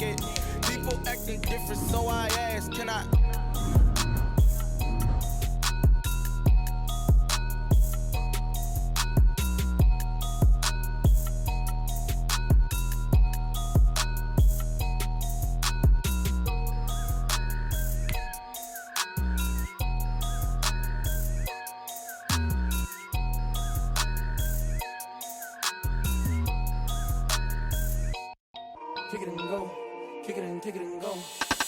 it. People acting different, so I asked, can I? Kick it and go, kick it and go.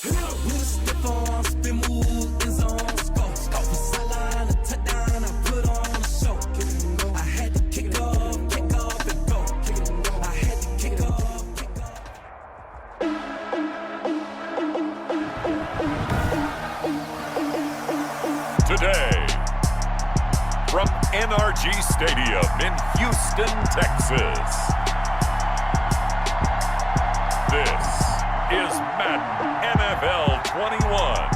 With a step on, spin move, in zone, go. From sideline to touchdown, I put on a show. Kick it and go. I had to kick off and go. Kick it and go. I had to kick off. Today, from NRG Stadium in Houston, Texas. This is Madden NFL 21.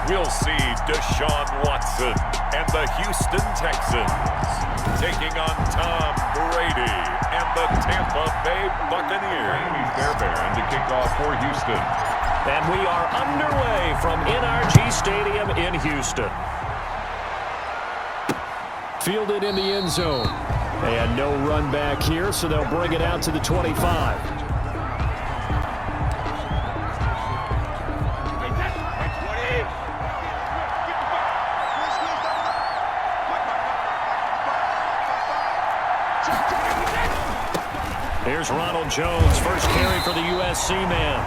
We'll see Deshaun Watson and the Houston Texans taking on Tom Brady and the Tampa Bay Buccaneers. Fairbairn to kick off for Houston. And we are underway from NRG Stadium in Houston. Fielded in the end zone. And no run back here, so they'll bring it out to the 25. Here's Ronald Jones, first carry for the USC man.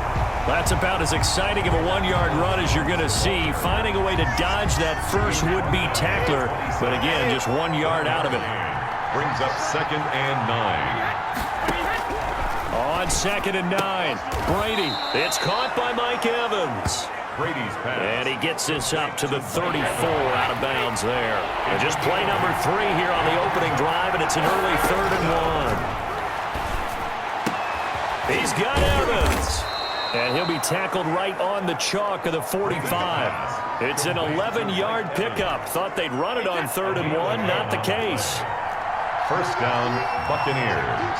That's about as exciting of a one-yard run as you're going to see, finding a way to dodge that first would-be tackler, but again, just 1 yard out of it. Brings up 2nd and 9. On 2nd and 9, Brady. It's caught by Mike Evans. Brady's pass. And he gets this up to the 34 out of bounds there. And just play number 3 here on the opening drive, and it's an early 3rd and 1. He's got Evans. And he'll be tackled right on the chalk of the 45. It's an 11-yard pickup. Thought they'd run it on 3rd and 1. Not the case. First down, Buccaneers.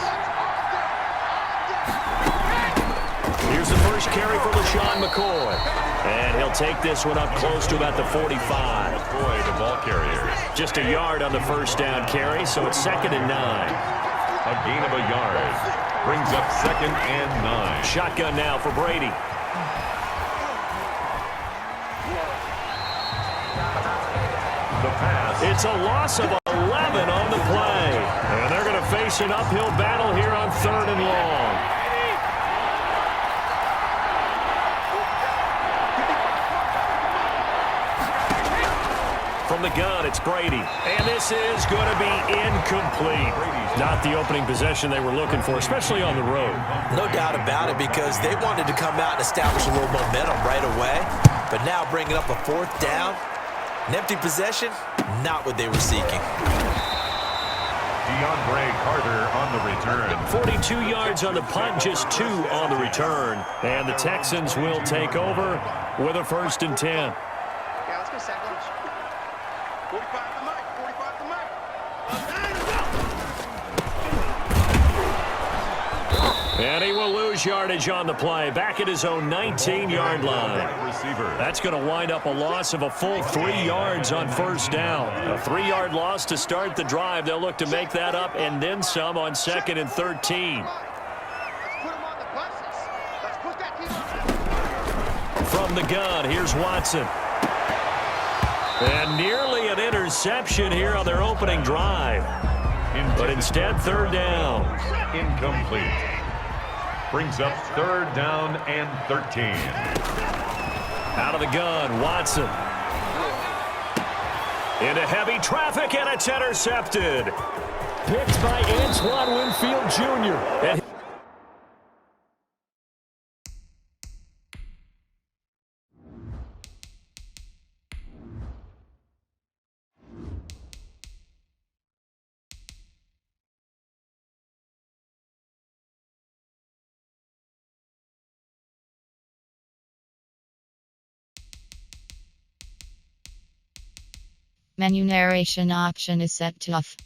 Here's the first carry for LaShawn McCoy. And he'll take this one up close to about the 45. McCoy, the ball carrier. Just a yard on the first down carry, so it's 2nd and 9. A gain of a yard. Brings up 2nd and 9. Shotgun now for Brady. The pass. It's a loss of 11 on the play. And they're going to face an uphill battle here on 3rd and long. From the gun, it's Brady. And this is going to be incomplete. Not the opening possession they were looking for, especially on the road. No doubt about it, because they wanted to come out and establish a little momentum right away. But now bringing up a 4th down, an empty possession, not what they were seeking. DeAndre Carter on the return. 42 yards on the punt, just 2 on the return. And the Texans will take over with a 1st and 10. Yeah, let's go second. 45 to Mike, 45 to Mike. And he will lose yardage on the play. Back at his own 19-yard line. Receiver. That's going to wind up a loss of a full 3 yards on first down. A 3-yard loss to start the drive. They'll look to make that up and then some on 2nd and 13. From the gun, here's Watson. And nearly an interception here on their opening drive. But instead, 3rd down. Incomplete. Brings up 3rd down and 13. Out of the gun, Watson. Into heavy traffic, and it's intercepted. Picked by Antoine Winfield Jr. And Menu narration option is set to off.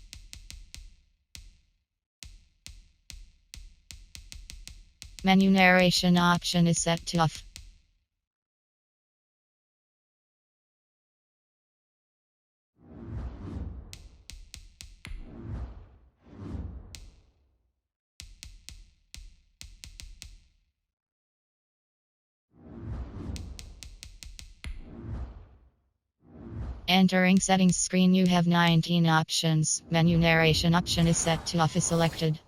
Menu narration option is set to off. Entering settings screen, you have 19 options. Menu narration option is set to off is selected.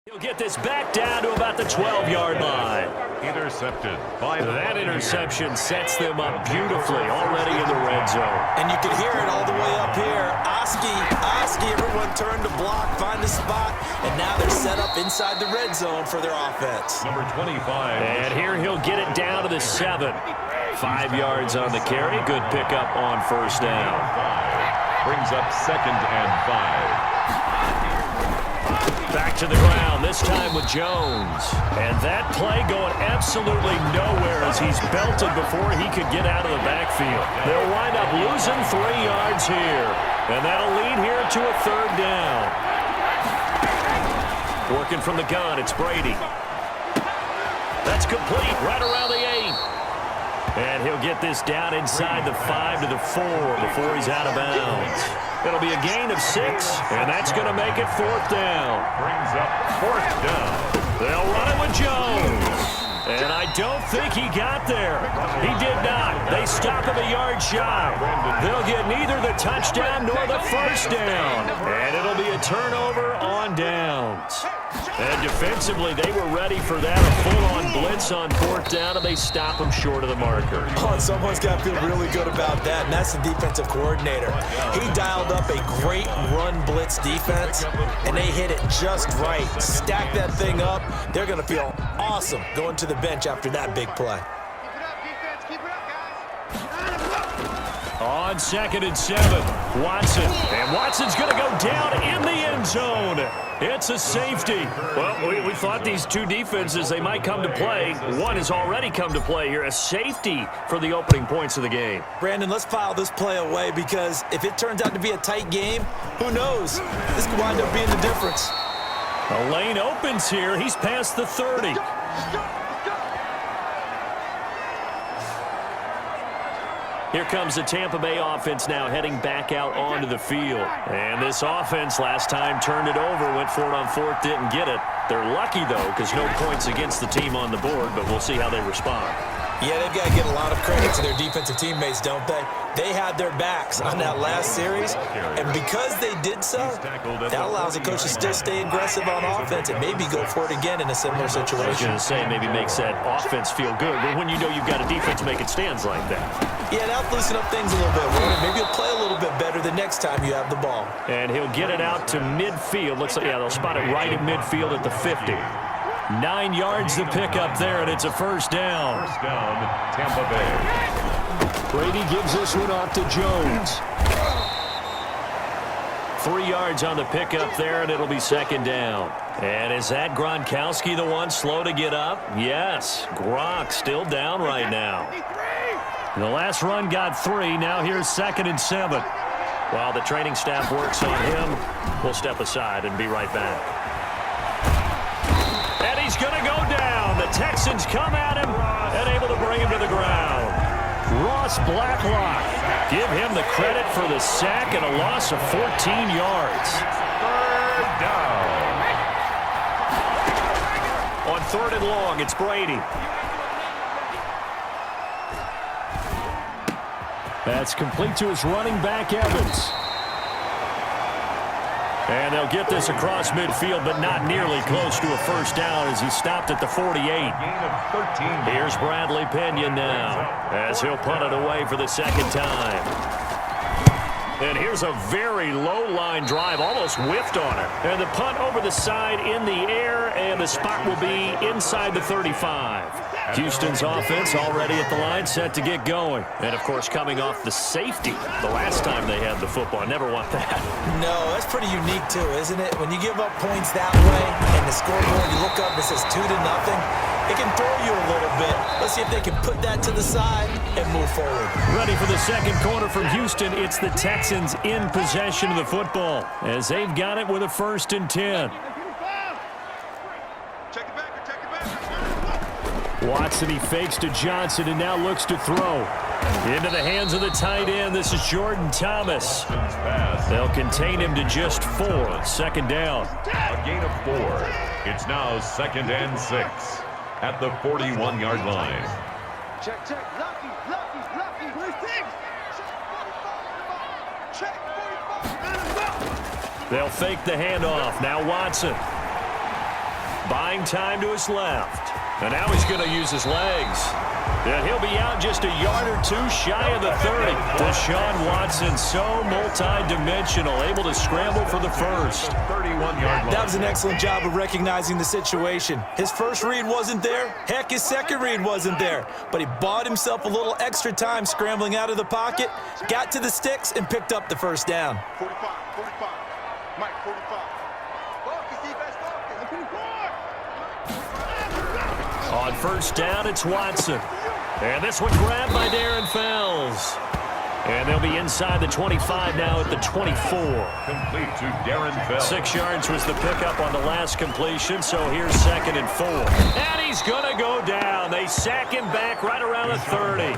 He'll get this back down to about the 12-yard line. Intercepted by That interception sets them up beautifully already in the red zone. And you can hear it all the way up here. Oski, everyone turned to block, find a spot, and now they're set up inside the red zone for their offense. number 25. And here he'll get it down to the 7. 5 yards on the carry. Good pickup on first down. Brings up 2nd and 5. Back to the ground, this time with Jones. And that play going absolutely nowhere as he's belted before he could get out of the backfield. They'll wind up losing 3 yards here. And that'll lead here to a 3rd down. Working from the gun, it's Brady. That's complete, right around the 8. And he'll get this down inside the 5 to the 4 before he's out of bounds. It'll be a gain of 6, and that's going to make it 4th down. Brings up 4th down. They'll run it with Jones. And I don't think he got there. He did not. They stop him a yard shy. They'll get neither the touchdown nor the first down. And it'll be a turnover on downs. And defensively, they were ready for that. A full-on blitz on 4th down, and they stop him short of the marker. Oh, and someone's got to feel really good about that, and that's the defensive coordinator. He dialed up a great run blitz defense, and they hit it just right. Stack that thing up. They're going to feel awesome going to the bench after that big play. Keep it up, defense. Keep it up, guys. On 2nd and 7, Watson. And Watson's going to go down in the end zone. It's a safety. Well, we thought these two defenses, they might come to play. One has already come to play here. A safety for the opening points of the game. Brandon, let's file this play away because if it turns out to be a tight game, who knows? This could wind up being the difference. A lane opens here. He's past the 30. Here comes the Tampa Bay offense now heading back out onto the field. And this offense last time turned it over, went for it on 4th, didn't get it. They're lucky, though, because no points against the team on the board, but we'll see how they respond. Yeah, they've got to give a lot of credit to their defensive teammates, don't they? They had their backs on that last series, and because they did so, that allows the coach to still stay aggressive on offense and maybe go for it again in a similar situation. I was going to say maybe makes that offense feel good, but when you know you've got a defense making stands like that. Yeah, that'll loosen up things a little bit, won't it? Maybe you'll play a little bit better the next time you have the ball. And he'll get it out to midfield. Looks like, yeah, they'll spot it right at midfield at the 50. 9 yards to pick up there, and it's a first down. First down, Tampa Bay. Brady gives this one off to Jones. 3 yards on the pickup there, and it'll be second down. And is that Gronkowski the one slow to get up? Yes, Gronk still down right now. The last run got 3. Now here's 2nd and 7. While the training staff works on him, we'll step aside and be right back. And he's going to go down. The Texans come at him and able to bring him to the ground. Ross Blacklock, give him the credit for the sack and a loss of 14 yards. 3rd down. On 3rd and long, it's Brady. That's complete to his running back, Evans. And they'll get this across midfield, but not nearly close to a first down as he stopped at the 48. Gain of 13. Here's Bradley Pinion now as he'll punt it away for the second time. And here's a very low-line drive, almost whiffed on it. And the punt over the side in the air, and the spot will be inside the 35. Houston's offense already at the line, set to get going. And, of course, coming off the safety the last time they had the football. Never want that. No, that's pretty unique, too, isn't it? When you give up points that way and the scoreboard, you look up and it says 2-0, it can throw you a little bit. Let's see if they can put that to the side and move forward. Ready for the second quarter from Houston. It's the Texans in possession of the football as they've got it with a 1st and 10. Watson, he fakes to Johnson and now looks to throw. Into the hands of the tight end. This is Jordan Thomas. They'll contain him to just 4. 2nd down. A gain of 4. It's now 2nd and 6 at the 41-yard line. Check. Lucky. Check 45. They'll fake the handoff. Now Watson. Buying time to his left. And now he's going to use his legs. And he'll be out just a yard or 2 shy of the 30. Deshaun Watson, so multi-dimensional, able to scramble for the first. 31-yard line. That was an excellent job of recognizing the situation. His first read wasn't there. Heck, his second read wasn't there. But he bought himself a little extra time scrambling out of the pocket, got to the sticks, and picked up the 1st down. 45. Mike, 45. Focus, defense, On 1st down, it's Watson. And this one grabbed by Darren Fells. And they'll be inside the 25 now at the 24. Complete to Darren Fells. 6 yards was the pickup on the last completion, so here's 2nd and 4. And he's going to go down. They sack him back right around the 30.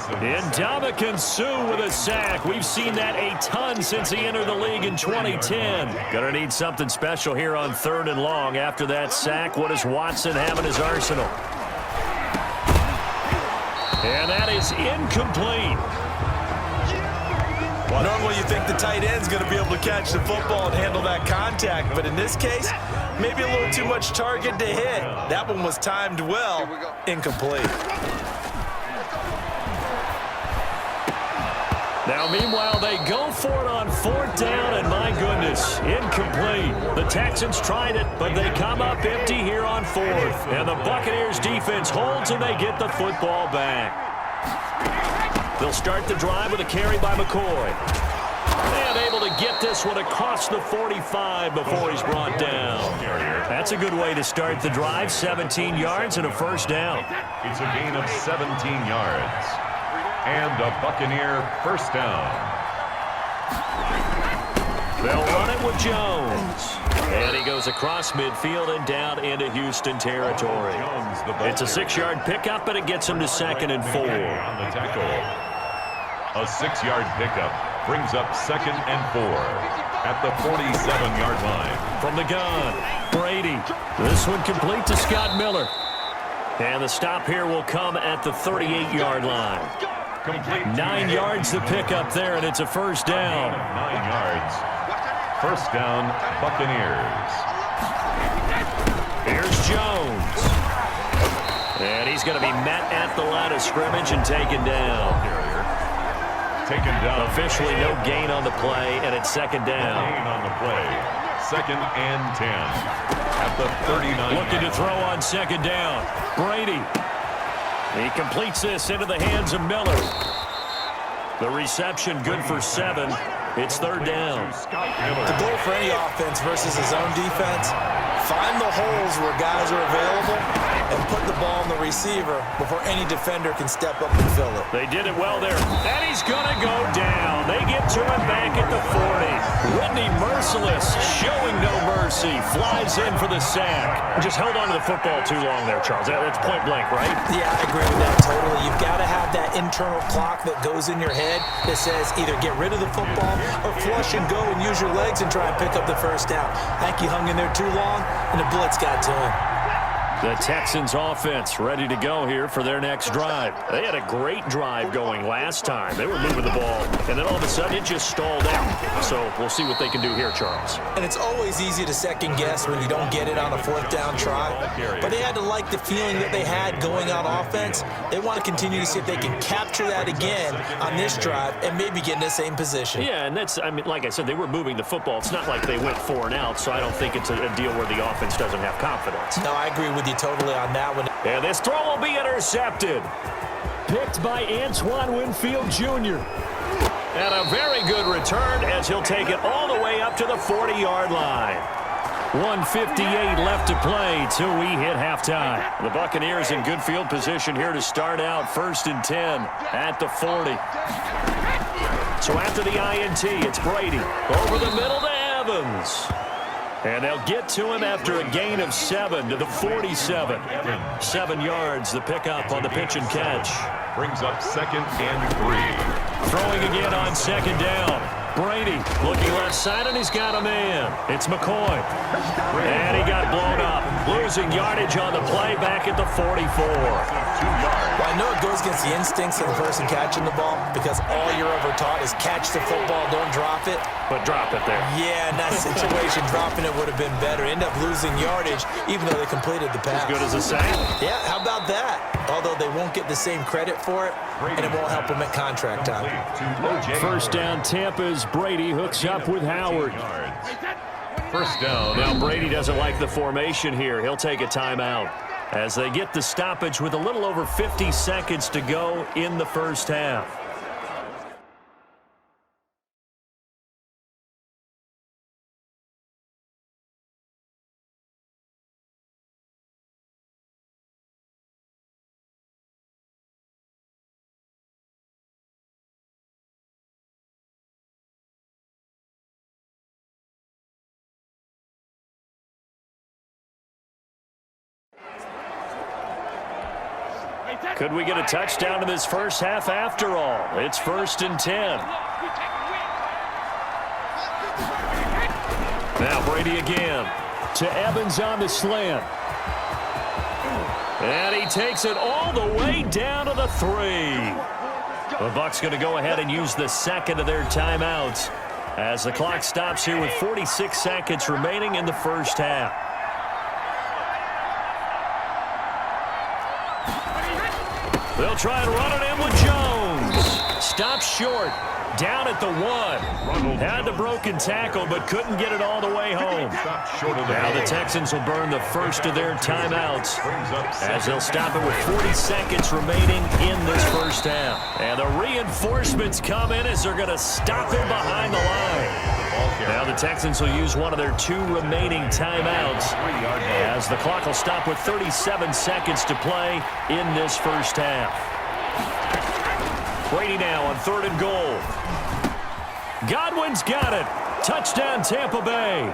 Ndamukong Suh with a sack. We've seen that a ton since he entered the league in 2010. Going to need something special here on 3rd and long. After that sack, what does Watson have in his arsenal? And that is incomplete. Normally you think the tight end's going to be able to catch the football and handle that contact, but in this case, maybe a little too much target to hit. That one was timed well, incomplete. Now, meanwhile, they go for it on 4th down, and my goodness, incomplete. The Texans tried it, but they come up empty here on 4th. And the Buccaneers defense holds, and they get the football back. They'll start the drive with a carry by McCoy. And able to get this one across the 45 before he's brought down. That's a good way to start the drive. 17 yards and a 1st down. It's a gain of 17 yards. And a Buccaneer 1st down. They'll run it with Jones. And he goes across midfield and down into Houston territory. It's a 6-yard pickup, but it gets him to 2nd and 4. On the tackle. A 6-yard pickup brings up 2nd and 4 at the 47-yard line. From the gun, Brady. This one complete to Scott Miller. And the stop here will come at the 38-yard line. Complete 9 yards to pick up there, and it's a 1st down. 9 yards. 1st down, Buccaneers. Here's Jones. And he's going to be met at the line of scrimmage and taken down. Taken down. Officially no gain on the play, and it's 2nd down. Gain on the play. 2nd and 10 at the 39. Looking to throw on 2nd down. Brady. He completes this into the hands of Miller. The reception good for 7. It's 3rd down. The goal for any offense versus his own defense, find the holes where guys are available and put the ball in the receiver before any defender can step up and fill it. They did it well there. And he's going to go down. They get to him back at the 40. Whitney Merciless showing no mercy. Flies in for the sack. Just held on to the football too long there, Charles. That's point blank, right? Yeah, I agree with that totally. You've got to have that internal clock that goes in your head that says either get rid of the football or flush and go and use your legs and try and pick up the 1st down. I think he hung in there too long, and the blitz got to him. The Texans offense ready to go here for their next drive. They had a great drive going last time. They were moving the ball, and then all of a sudden it just stalled out. So we'll see what they can do here, Charles. And it's always easy to second guess when you don't get it on a 4th down try. But they had to like the feeling that they had going on offense. They want to continue to see if they can capture that again on this drive and maybe get in the same position. Yeah, and that's, I mean, like I said, they were moving the football. It's not like they went 4 and out, so I don't think it's a deal where the offense doesn't have confidence. No, I agree with you you totally on that one. And this throw will be intercepted. Picked by Antoine Winfield Jr. And a very good return as he'll take it all the way up to the 40-yard line. 1:58 left to play till we hit halftime. The Buccaneers in good field position here to start out 1st and 10 at the 40. So after the INT, it's Brady over the middle to Evans. And they'll get to him after a gain of 7 to the 47. 7 yards, the pickup on the pitch and catch. Brings up 2nd and 3. Throwing again on 2nd down. Brady looking left side, and he's got a man. It's McCoy. And he got blown up. Losing yardage on the play back at the 44. Well, I know it goes against the instincts of the person catching the ball because all you're ever taught is catch the football, don't drop it. But drop it there. Yeah, in that situation, dropping it would have been better. End up losing yardage even though they completed the pass. As good as a sack. Yeah, how about that? Although they won't get the same credit for it, and it won't help them at contract time. 1st down, Tampa's Brady hooks up with Howard. 1st down. Now Brady doesn't like the formation here. He'll take a timeout as they get the stoppage with a little over 50 seconds to go in the 1st half. Could we get a touchdown in this 1st half after all? It's 1st and 10. Now Brady again to Evans on the slant. And he takes it all the way down to the 3. The Bucs going to go ahead and use the 2nd of their timeouts as the clock stops here with 46 seconds remaining in the 1st half. They'll try and run it in with Jones. Stops short. Down at the 1. Had the broken tackle, but couldn't get it all the way home. Now the Texans will burn the 1st of their timeouts as they'll stop it with 40 seconds remaining in this 1st half. And the reinforcements come in as they're going to stop him behind the line. Now the Texans will use one of their 2 remaining timeouts as the clock will stop with 37 seconds to play in this 1st half. Brady now on 3rd and goal. Godwin's got it. Touchdown Tampa Bay.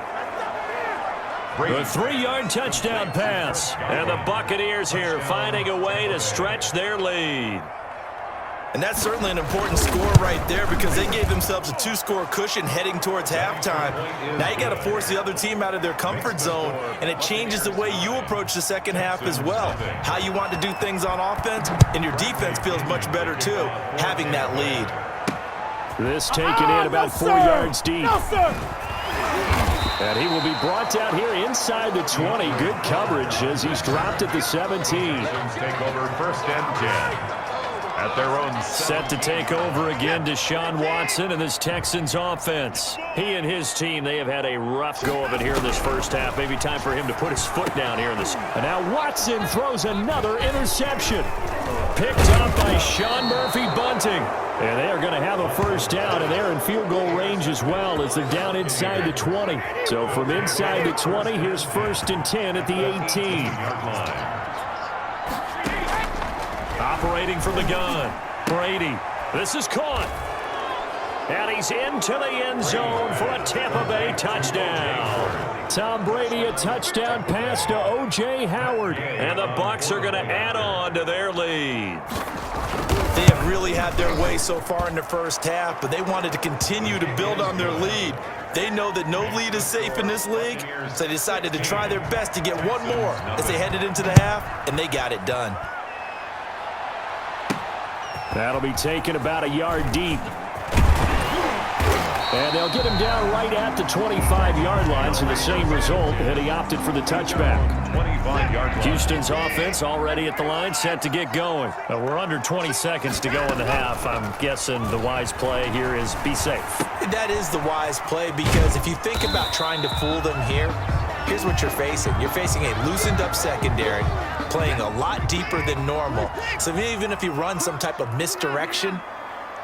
A 3-yard touchdown pass. And the Buccaneers here finding a way to stretch their lead. And that's certainly an important score right there because they gave themselves a 2-score cushion heading towards halftime. Now you got to force the other team out of their comfort zone, and it changes the way you approach the 2nd half as well. How you want to do things on offense, and your defense feels much better too, having that lead. This taken in about 4 yards deep. And he will be brought down here inside the 20. Good coverage as he's dropped at the 17. Take over 1st and 10. At their own set to take over again, Deshaun Watson and this Texans offense. He and his team, they have had a rough go of it here in this 1st half. Maybe time for him to put his foot down here in this. And now Watson throws another interception. Picked up by Sean Murphy-Bunting. And they are going to have a 1st down, and they're in field goal range as well as they're down inside the 20. So from inside the 20, here's 1st and 10 at the 18. Operating from the gun, Brady. This is caught. And he's into the end zone for a Tampa Bay touchdown. Tom Brady, a touchdown pass to O.J. Howard. And the Bucs are going to add on to their lead. They have really had their way so far in the 1st half, but they wanted to continue to build on their lead. They know that no lead is safe in this league, so they decided to try their best to get one more as they headed into the half, and they got it done. That'll be taken about a yard deep. And they'll get him down right at the 25-yard line, so the same result, and he opted for the touchback. 25-yard line. Houston's offense already at the line, set to get going. We're under 20 seconds to go in the half. I'm guessing the wise play here is be safe. That is the wise play because if you think about trying to fool them here, here's what you're facing. You're facing a loosened up secondary, playing a lot deeper than normal. So even if you run some type of misdirection,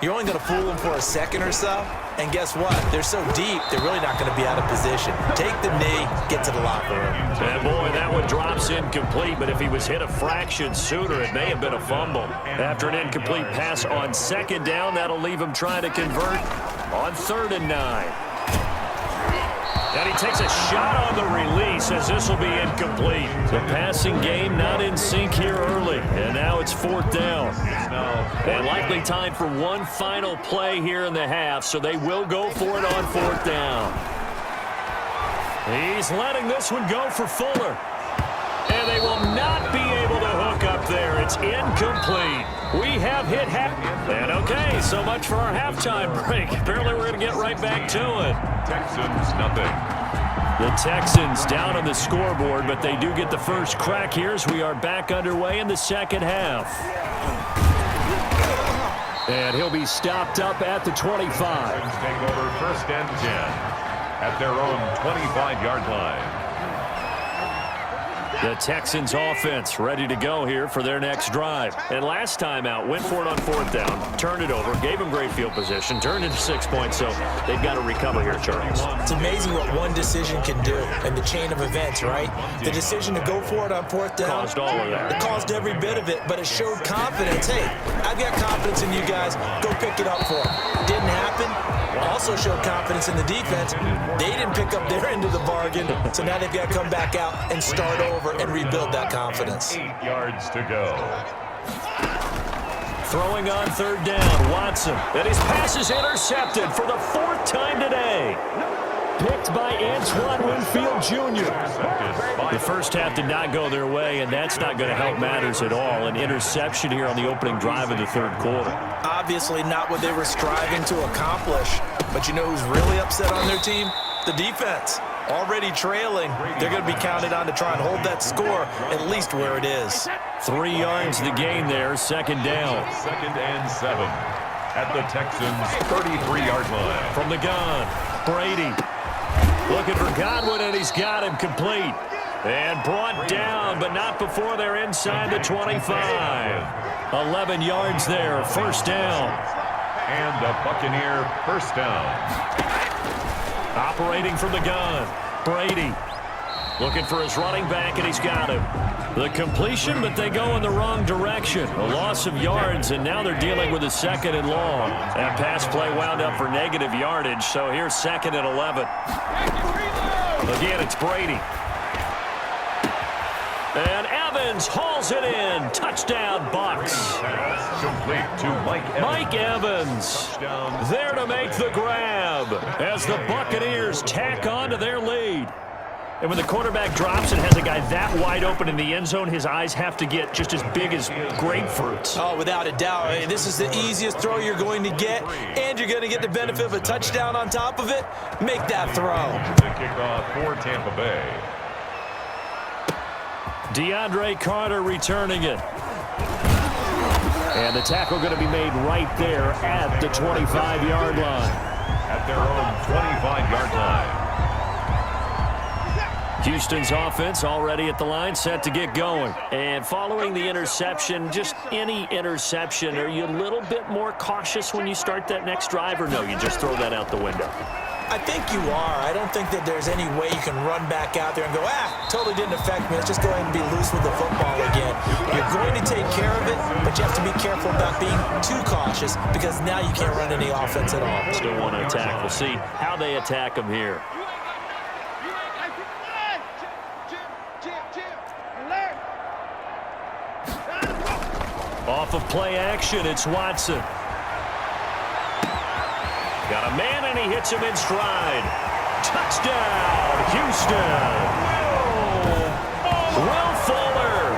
you're only going to fool them for a second or so. And guess what? They're so deep, they're really not going to be out of position. Take the knee, get to the locker room. And boy, that one drops incomplete, but if he was hit a fraction sooner, it may have been a fumble. After an incomplete pass on second down, that'll leave him trying to convert on 3rd and 9. And he takes a shot on the release as this will be incomplete. The passing game not in sync here early. And now it's 4th down. And likely time for one final play here in the half, so they will go for it on 4th down. He's letting this one go for Fuller. And they will not be able to hook up there. It's incomplete. We have hit half. And okay, so much for our halftime break. Apparently we're going to get right back to it. Texans, nothing. The Texans down on the scoreboard, but they do get the first crack here as we are back underway in the second half. And he'll be stopped up at the 25. Texans take over 1st and 10 at their own 25-yard line. The Texans offense ready to go here for their next drive. And last time out, went for it on 4th down, turned it over, gave them great field position, turned into 6 points, so they've got to recover here, Charles. It's amazing what one decision can do in the chain of events, right? The decision to go for it on 4th down. Caused all of that. It caused every bit of it, but it showed confidence. Hey, I've got confidence in you guys. Go pick it up for them. Didn't happen. Also showed confidence in the defense. They didn't pick up their end of the bargain, so now they've got to come back out and start over and rebuild that confidence. 8 yards to go. Throwing on 3rd down, Watson. And his pass is intercepted for the 4th time today. Picked by Antoine Winfield Jr. The first half did not go their way, and that's not going to help matters at all. An interception here on the opening drive of the 3rd quarter. Obviously not what they were striving to accomplish. But you know who's really upset on their team? The defense. Already trailing. They're going to be counted on to try and hold that score at least where it is. 3 yards to gain there, 2nd down. 2nd and 7 at the Texans' 33-yard line. From the gun, Brady. Looking for Godwin, and he's got him complete. And brought down, but not before they're inside the 25. 11 yards there, 1st down. And the Buccaneer 1st down. Operating from the gun, Brady. Looking for his running back, and he's got him. The completion, but they go in the wrong direction. A loss of yards, and now they're dealing with a 2nd and long. That pass play wound up for negative yardage, so here's 2nd and 11. Again, it's Brady. And Evans hauls it in. Touchdown, Bucs. Complete to Mike Evans. Mike Evans there to make the grab as the Buccaneers tack on to their lead. And when the quarterback drops and has a guy that wide open in the end zone, his eyes have to get just as big as grapefruits. Oh, without a doubt. I mean, this is the easiest throw you're going to get, and you're going to get the benefit of a touchdown on top of it. Make that throw. The kickoff for Tampa Bay. DeAndre Carter returning it. And the tackle going to be made right there at the 25-yard line. At their own 25-yard line. Houston's offense already at the line, set to get going. And following the interception, just any interception, are you a little bit more cautious when you start that next drive, or no, you just throw that out the window? I think you are. I don't think that there's any way you can run back out there and go, totally didn't affect me. Let's just go ahead and be loose with the football again. You're going to take care of it, but you have to be careful about being too cautious because now you can't run any offense at all. Still want to attack. We'll see how they attack them here. Off of play action, it's Watson. Got a man, and he hits him in stride. Touchdown, Houston. Will Fuller,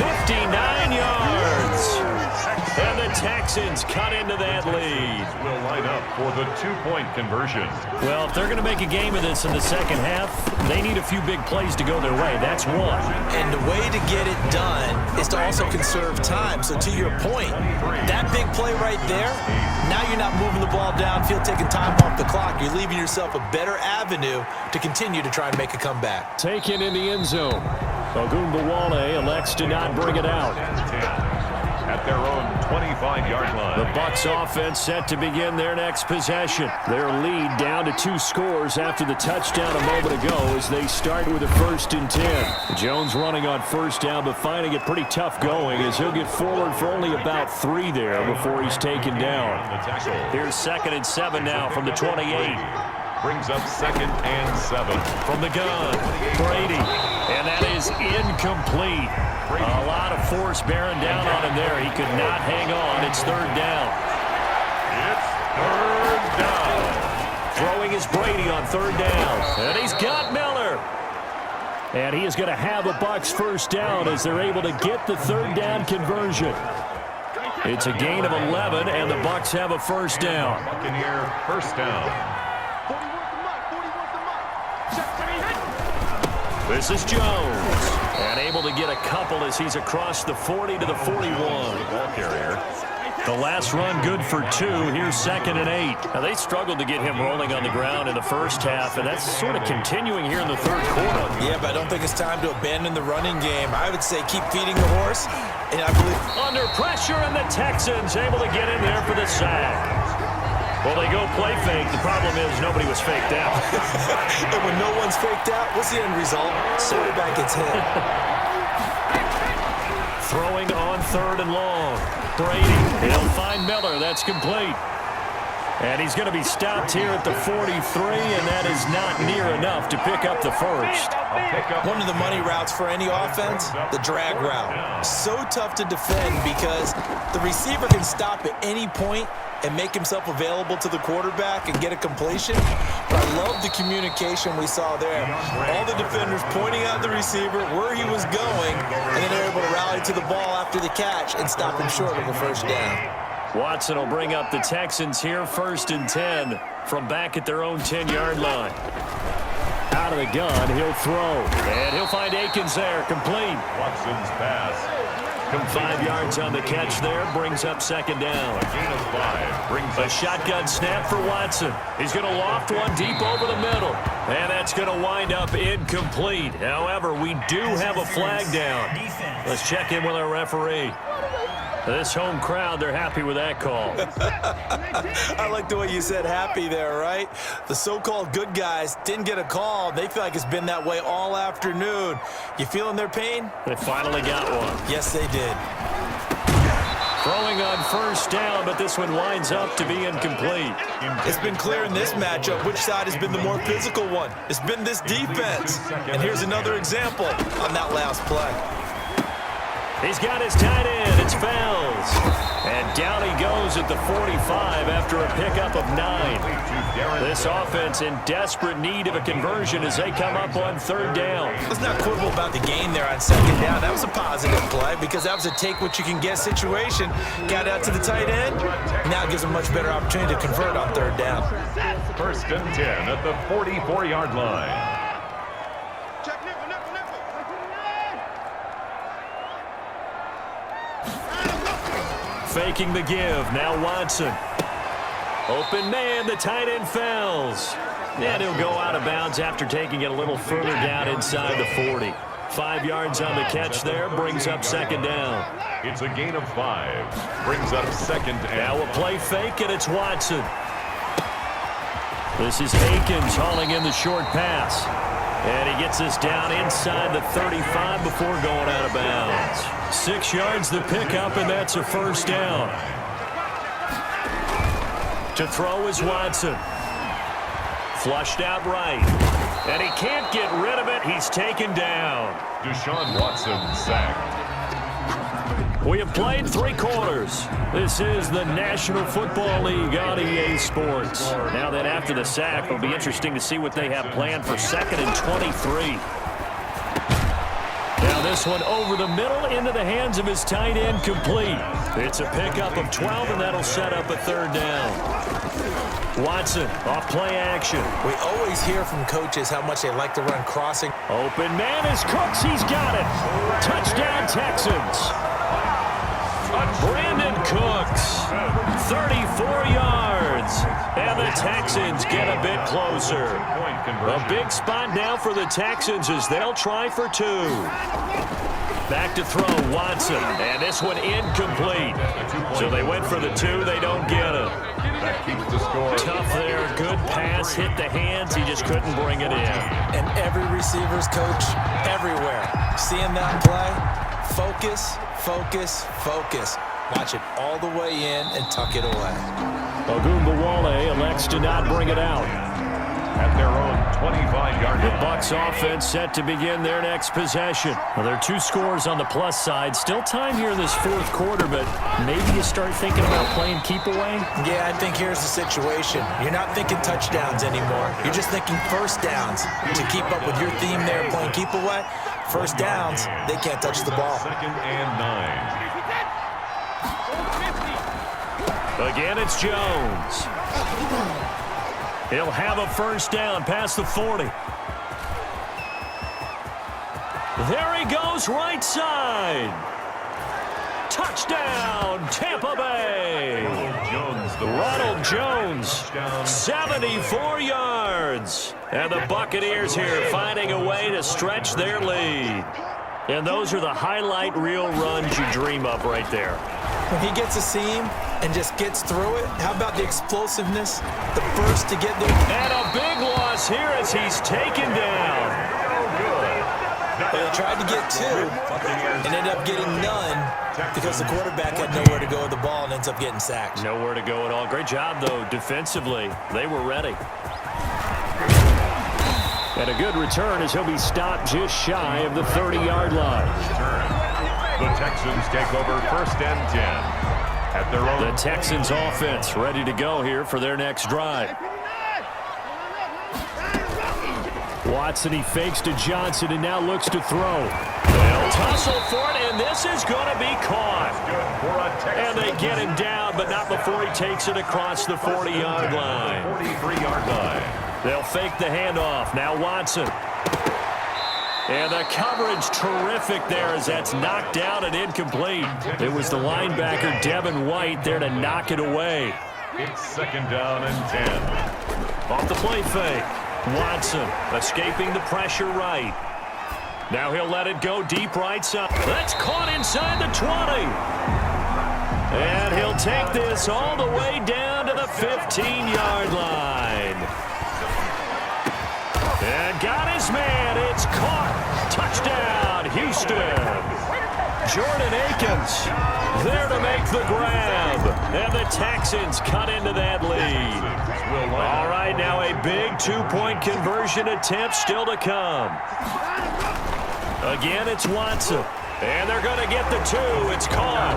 59 yards. And the Texans Texans cut into that lead. Will line up for the two-point conversion. Well, if they're going to make a game of this in the second half, they need a few big plays to go their way. That's one. And the way to get it done is to also conserve time. So to your point, that big play right there, now you're not moving the ball downfield, taking time off the clock. You're leaving yourself a better avenue to continue to try and make a comeback. Taken in the end zone. Ogunbowale elects to not bring it out. At their own 25-yard line. The Bucs offense set to begin their next possession. Their lead down to 2 scores after the touchdown a moment ago as they start with a 1st and 10. Jones running on first down, but finding it pretty tough going as he'll get forward for only about 3 there before he's taken down. Here's 2nd and 7 now from the 28. Brings up 2nd and 7. From the gun, Brady. And that is incomplete. A lot of force bearing down on him there. He could not hang on. It's 3rd down. It's 3rd down. Throwing is Brady on 3rd down. And he's got Miller. And he is going to have a Bucs 1st down as they're able to get the 3rd down conversion. It's a gain of 11, and the Bucs have a 1st down. Buccaneer 1st down. This is Jones, and able to get a couple as he's across the 40 to the 41. Ball carrier. The last run good for 2. Here's 2nd and 8. Now, they struggled to get him rolling on the ground in the first half, and that's sort of continuing here in the 3rd quarter. Yeah, but I don't think it's time to abandon the running game. I would say keep feeding the horse, and I believe... Under pressure, and the Texans able to get in there for the sack. Well, they go play fake. The problem is nobody was faked out. And when no one's faked out, what's the end result? Quarterback gets hit. Throwing on 3rd and long. Brady, he'll find Miller. That's complete. And he's going to be stopped here at the 43, and that is not near enough to pick up the 1st. One of the money routes for any offense, the drag route. So tough to defend because the receiver can stop at any point and make himself available to the quarterback and get a completion. But I love the communication we saw there. All the defenders pointing out the receiver, where he was going, and then they're able to rally to the ball after the catch and stop him short of a 1st down. Watson will bring up the Texans here, 1st and 10 from back at their own 10-yard line. Out of the gun, he'll throw, and he'll find Akins there, complete. Watson's pass. 5 yards on the catch there, brings up 2nd down. A gain of 5 brings A up shotgun snap for Watson. He's going to loft one deep over the middle, and that's going to wind up incomplete. However, we do have a flag down. Let's check in with our referee. This home crowd, they're happy with that call. I like the way you said happy there, right? The so-called good guys didn't get a call. They feel like it's been that way all afternoon. You feeling their pain? They finally got one. Yes, they did. Throwing on 1st down, but this one winds up to be incomplete. It's been clear in this matchup which side has been the more physical one. It's been this defense. And here's another example on that last play. He's got his tight end. It's Fells. And down he goes at the 45 after a pickup of 9. This offense in desperate need of a conversion as they come up on 3rd down. Let's not quibble about the gain there on 2nd down. That was a positive play because that was a take-what-you-can-get situation. Got out to the tight end. Now it gives them a much better opportunity to convert on 3rd down. 1st and 10 at the 44-yard line. Faking the give. Now Watson. Open man. The tight end Fells. And he'll go out of bounds after taking it a little further down inside the 40. 5 yards on the catch there. Brings up 2nd down. It's a gain of 5. Brings up 2nd and now a play fake, and it's Watson. This is Akins hauling in the short pass. And he gets this down inside the 35 before going out of bounds. 6 yards the pickup, and that's a 1st down. To throw is Watson. Flushed out right. And he can't get rid of it. He's taken down. Deshaun Watson sacked. We have played 3 quarters. This is the National Football League on EA Sports. Now that after the sack, it'll be interesting to see what they have planned for 2nd and 23. Now this one over the middle into the hands of his tight end, complete. It's a pickup of 12, and that'll set up a third down. Watson off play action. We always hear from coaches how much they like to run crossing. Open man is Cooks. He's got it. Touchdown, Texans. Brandon Cooks, 34 yards. And the Texans get a bit closer. A big spot now for the Texans as they'll try for two. Back to throw, Watson. And this one incomplete. So they went for the two. They don't get it. That keeps the score. Tough there. Good pass. Hit the hands. He just couldn't bring it in. And every receiver's coach everywhere. Seeing that play, focus, focus, focus. Watch it all the way in and tuck it away. Ogunbowale elects to not bring it out. At their own 25-yard The line. Bucs offense set to begin their next possession. Well, there are two scores on the plus side. Still time here in this fourth quarter, but maybe you start thinking about playing keep away? Yeah, I think here's the situation. You're not thinking touchdowns anymore. You're just thinking first downs. To keep up with your theme there, playing keep away, first downs, they can't touch the ball. 2nd and 9. Again, it's Jones. He'll have a first down past the 40. There he goes, right side. Touchdown, Tampa Bay. Ronald Jones, 74 yards. And the Buccaneers here finding a way to stretch their lead. And those are the highlight reel runs you dream of right there. When he gets a seam and just gets through it, how about the explosiveness, the burst to get there? And a big loss here as he's taken down. They tried to get two and ended up getting none because the quarterback had nowhere to go with the ball and ends up getting sacked. Nowhere to go at all. Great job, though, defensively. They were ready. And a good return as he'll be stopped just shy of the 30-yard line. The Texans take over 1st and 10. At their own. The Texans offense ready to go here for their next drive. Watson, he fakes to Johnson and now looks to throw. They'll tussle for it, and this is going to be caught. And they get him down, but not before he takes it across the 40-yard line. 43-yard line. They'll fake the handoff. Now Watson. And the coverage terrific there as that's knocked down and incomplete. It was the linebacker, Devin White, there to knock it away. It's 2nd down and 10. Off the play fake. Watson escaping the pressure right. Now he'll let it go deep right side. That's caught inside the 20. And he'll take this all the way down to the 15-yard line. And got his man. It's caught. Touchdown, Houston. Jordan Akins there to make the grab. And the Texans cut into that lead. All right, now a big two-point conversion attempt still to come. Again, it's Watson. And they're going to get the two. It's caught.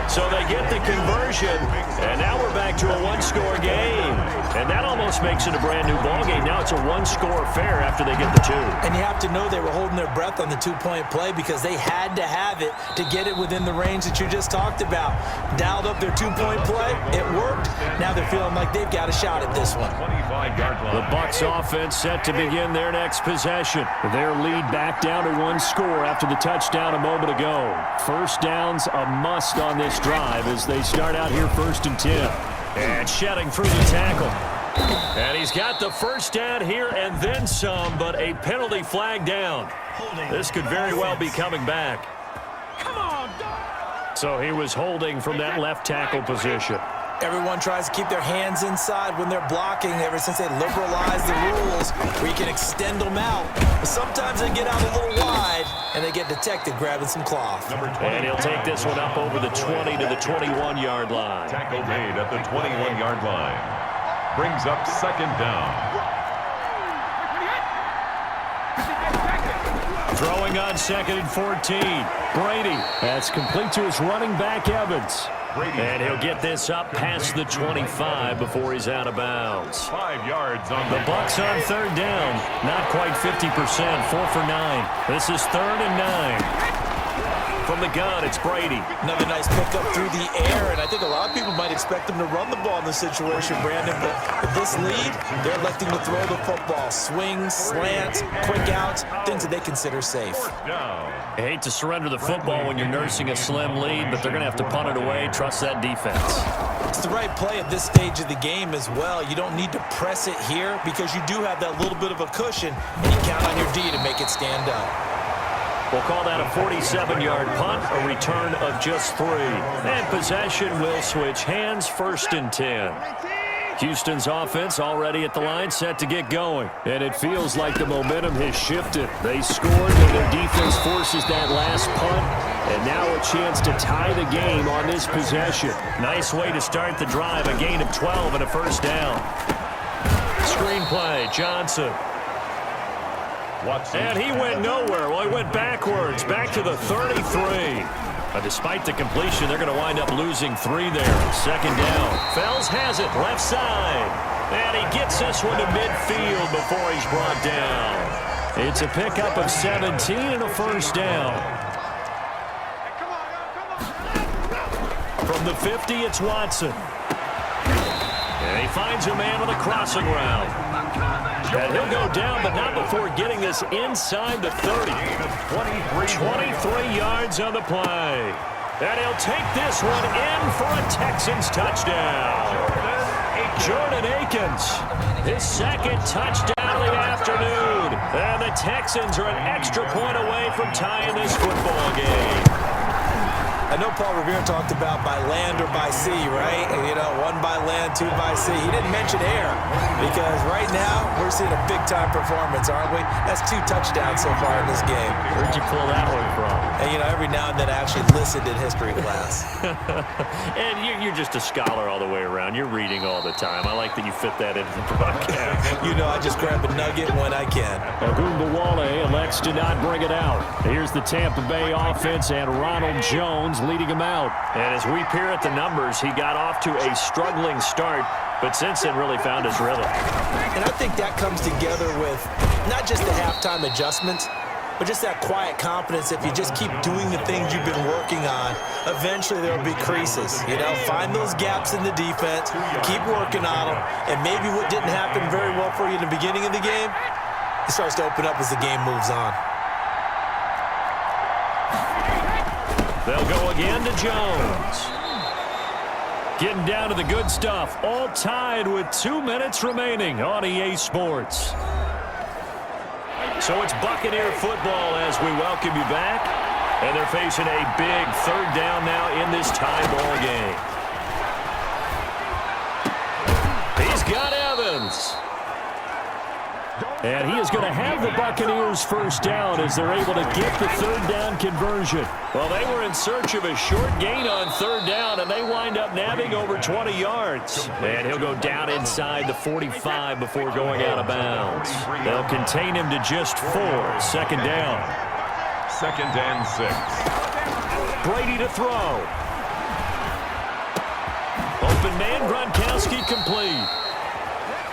So they get the conversion. And now we're back to a one-score game. And that almost makes it a brand-new ballgame. Now it's a one-score affair after they get the two. And you have to know they were holding their breath on the two-point play because they had to have it to get it within the range that you just talked about. Dialed up their two-point play. It worked. Now they're feeling like they've got a shot at this one. 25-yard line. The Bucs offense set to begin their next possession. Their lead back down to one score after the touchdown a moment ago. First down's a must on this drive as they start out here 1st and 10. And shedding through the tackle. And he's got the first down here and then some, but a penalty flag down. This could very well be coming back. So he was holding from that left tackle position. Everyone tries to keep their hands inside when they're blocking ever since they liberalized the rules where you can extend them out. But sometimes they get out a little wide and they get detected grabbing some cloth. And he'll take this one up over the 20 to the 21-yard line. Tackle made at the 21-yard line. Brings up 2nd down. Throwing on 2nd and 14. Brady. That's complete to his running back, Evans. And he'll get this up past the 25 before he's out of bounds. 5 yards on The Bucs on third down. Not quite 50%, 4 for 9. This is 3rd and 9. From the gun, it's Brady. Another nice pickup through the air, and I think a lot of people might expect them to run the ball in this situation, Brandon, but with this lead, they're electing to throw the football. Swings, slants, quick outs, things that they consider safe. I hate to surrender the football when you're nursing a slim lead, but they're going to have to punt it away. Trust that defense. It's the right play at this stage of the game as well. You don't need to press it here because you do have that little bit of a cushion, and you count on your D to make it stand up. We'll call that a 47-yard punt, a return of just 3. And possession will switch hands, 1st and 10. Houston's offense already at the line, set to get going. And it feels like the momentum has shifted. They scored, and their defense forces that last punt. And now a chance to tie the game on this possession. Nice way to start the drive, a gain of 12 and a 1st down. Screenplay, Johnson. And he went nowhere. Well, he went backwards, back to the 33. Despite the completion, they're going to wind up losing 3 there. 2nd down. Fells has it, left side. And he gets this one to midfield before he's brought down. It's a pickup of 17 and a 1st down. From the 50, it's Watson. And he finds a man on the crossing route. And he'll go down, but not before getting this inside the 30. 23 yards on the play. And he'll take this one in for a Texans touchdown. Jordan Akins, his 2nd touchdown of the afternoon. And the Texans are an extra point away from tying this football game. I know Paul Revere talked about by land or by sea, right? And, 1 by land, 2 by sea. He didn't mention air because right now we're seeing a big-time performance, aren't we? That's 2 touchdowns so far in this game. Where'd you pull that one from? And, every now and then I actually listened in history class. And you're just a scholar all the way around. You're reading all the time. I like that you fit that into the broadcast. I just grab a nugget when I can. Ogunbowale elects to not bring it out. Here's the Tampa Bay offense and Ronald Jones leading him out. And as we peer at the numbers, he got off to a struggling start, but since then really found his rhythm. And I think that comes together with not just the halftime adjustments, but just that quiet confidence. If you just keep doing the things you've been working on, eventually there will be creases. Find those gaps in the defense, keep working on them, and maybe what didn't happen very well for you in the beginning of the game, it starts to open up as the game moves on. They'll go again to Jones. Getting down to the good stuff. All tied with 2 minutes remaining on EA Sports. So it's Buccaneer football as we welcome you back. And they're facing a big 3rd down now in this tie ball game. He's got Evans. And he is going to have the Buccaneers 1st down as they're able to get the 3rd down conversion. Well, they were in search of a short gain on 3rd down, and they wind up nabbing over 20 yards. And he'll go down inside the 45 before going out of bounds. They'll contain him to just 4. 2nd down. 2nd and 6. Brady to throw. Open man, Gronkowski complete.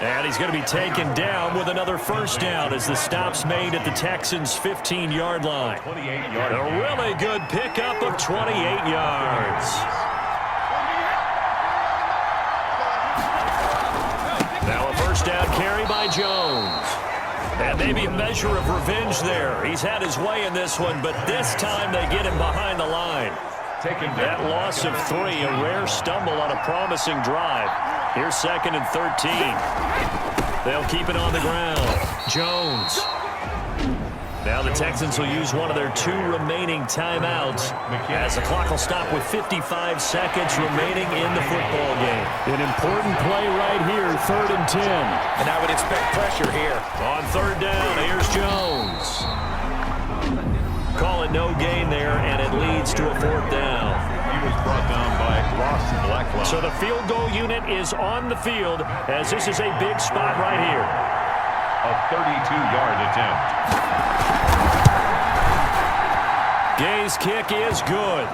And he's going to be taken down with another 1st down as the stop's made at the Texans' 15-yard line. A really good pickup of 28 yards. Now a 1st down carry by Jones. And maybe a measure of revenge there. He's had his way in this one, but this time they get him behind the line. That loss of 3, a rare stumble on a promising drive. Here's 2nd and 13. They'll keep it on the ground. Jones. Now the Texans will use one of their 2 remaining timeouts as the clock will stop with 55 seconds remaining in the football game. An important play right here, 3rd and 10. And I would expect pressure here. On 3rd down, here's Jones. Call it no gain there, and it leads to a 4th down. He was brought down by Ross Blacklock. So the field goal unit is on the field as this is a big spot right here. A 32-yard attempt. Gay's kick is good.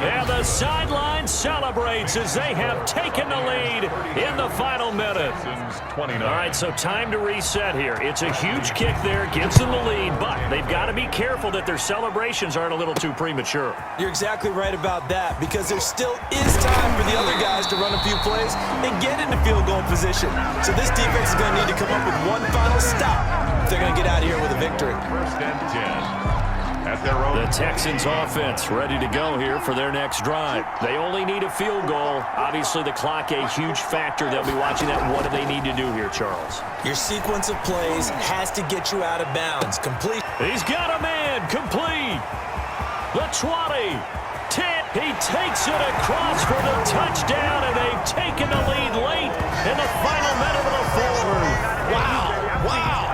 And the sideline celebrates as they have taken the lead in the final minute. All right, so time to reset here. It's a huge kick there, gives them the lead, but they've got to be careful that their celebrations aren't a little too premature. You're exactly right about that, because there still is time for the other guys to run a few plays and get into field goal position. So this defense is going to need to come up with one final stop if they're going to get out of here with a victory. First and 10. At their own. The Texans offense ready to go here for their next drive. They only need a field goal. Obviously, the clock a huge factor. They'll be watching that. What do they need to do here, Charles? Your sequence of plays has to get you out of bounds. Complete. He's got a man. Complete. The 20. 10. He takes it across for the touchdown, and they've taken the lead late in the final minute of the fourth. Wow. Wow.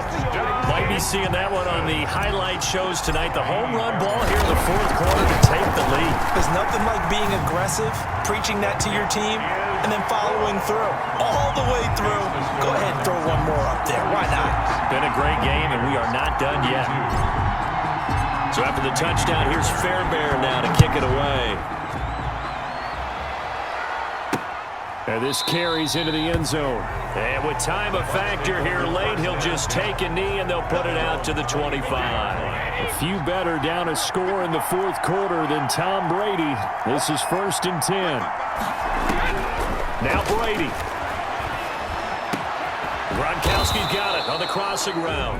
Might be seeing that one on the highlight shows tonight. The home run ball here in the fourth quarter to take the lead. There's nothing like being aggressive, preaching that to your team, and then following through. All the way through. Go ahead and throw one more up there. Why not? Been a great game, and we are not done yet. So after the touchdown, here's Fairbairn now to kick it away. And this carries into the end zone. And with time a factor here late, he'll just take a knee and they'll put it out to the 25. A few better down a score in the fourth quarter than Tom Brady. This is 1st and 10. Now Brady. Gronkowski's got it on the crossing route.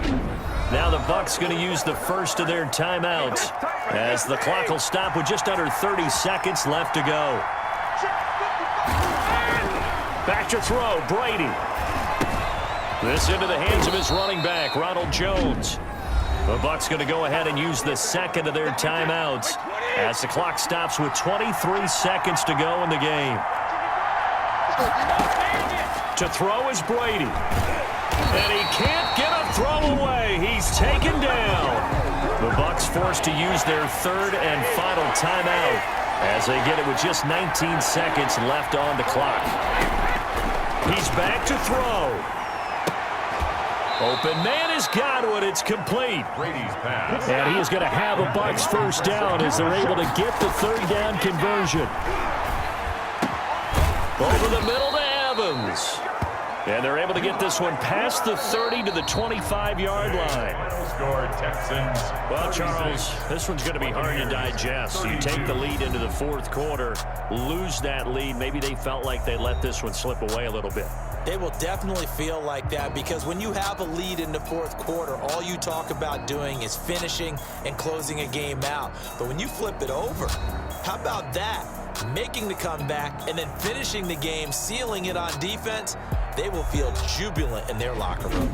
Now the Bucs going to use the first of their timeouts as the clock will stop with just under 30 seconds left to go. Back to throw, Brady. This into the hands of his running back, Ronald Jones. The Bucs going to go ahead and use the second of their timeouts as the clock stops with 23 seconds to go in the game. To throw is Brady. And he can't get a throw away. He's taken down. The Bucs forced to use their third and final timeout as they get it with just 19 seconds left on the clock. He's back to throw. Open man has got one. It's complete. Brady's pass. And he is going to have a Bucs first down as they're able to get the third down conversion. Over the middle to Evans. And they're able to get this one past the 30 to the 25-yard line. Score Texans. Well, Charles, this one's going to be hard to digest. You take the lead into the fourth quarter, lose that lead. Maybe they felt like they let this one slip away a little bit. They will definitely feel like that, because when you have a lead in the fourth quarter, all you talk about doing is finishing and closing a game out. But when you flip it over, how about that? Making the comeback and then finishing the game, sealing it on defense, they will feel jubilant in their locker room.